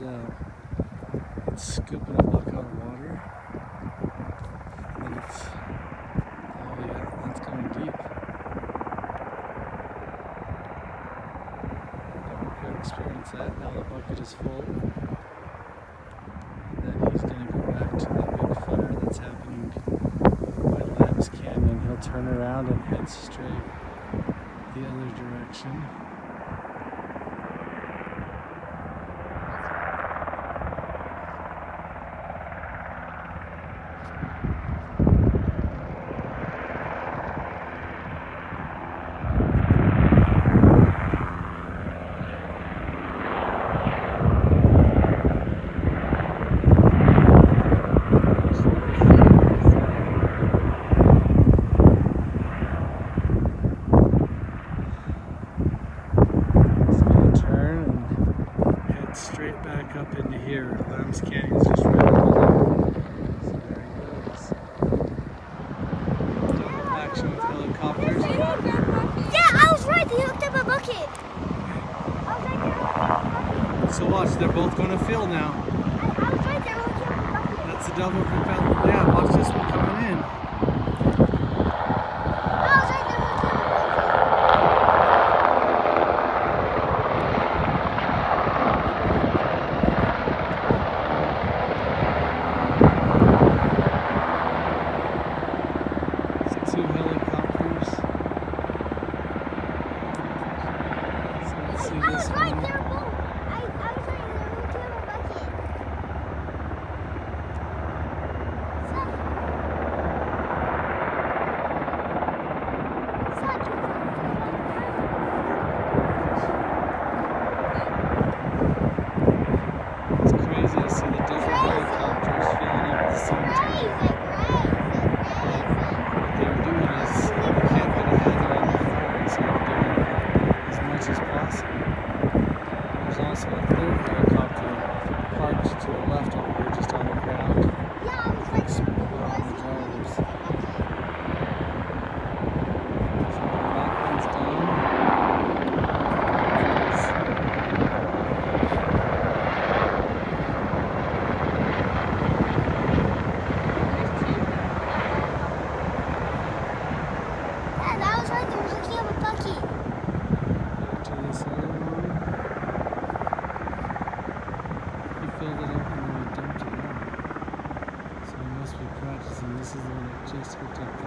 down. It's scooping a bucket of water. And it's, oh yeah, that's going deep. Never could experience that. Now the bucket is full. And then he's going to go back to the big fire that's happening by Lambs Canyon. He'll turn around and head straight the other direction. Straight back up into here. Lambs Canyon is just right over there. So there he goes. Double action with helicopters. Yeah, I was right. They hooked up a bucket. So watch, they're both going to fill now. I was right. They hooked up a bucket. That's a double propel. Yeah, watch this one coming in. Two helicopters. So let's see I this was right. one. They're both. I was right. They hooked up a bucket. It's crazy to see the double helicopters filling up at the same time. What they're doing is they can't get a handle on the fire, so they're doing as much as possible. There's also a third helicopter parked to the left over here, just on the ground. Yeah, I was like, One of the drivers. So that one's done. yeah, that was right. They were hooking up a bucket. Back to this other one. He filled it up and then he dumped it out. So he must be practicing. This is the one that just hooked up the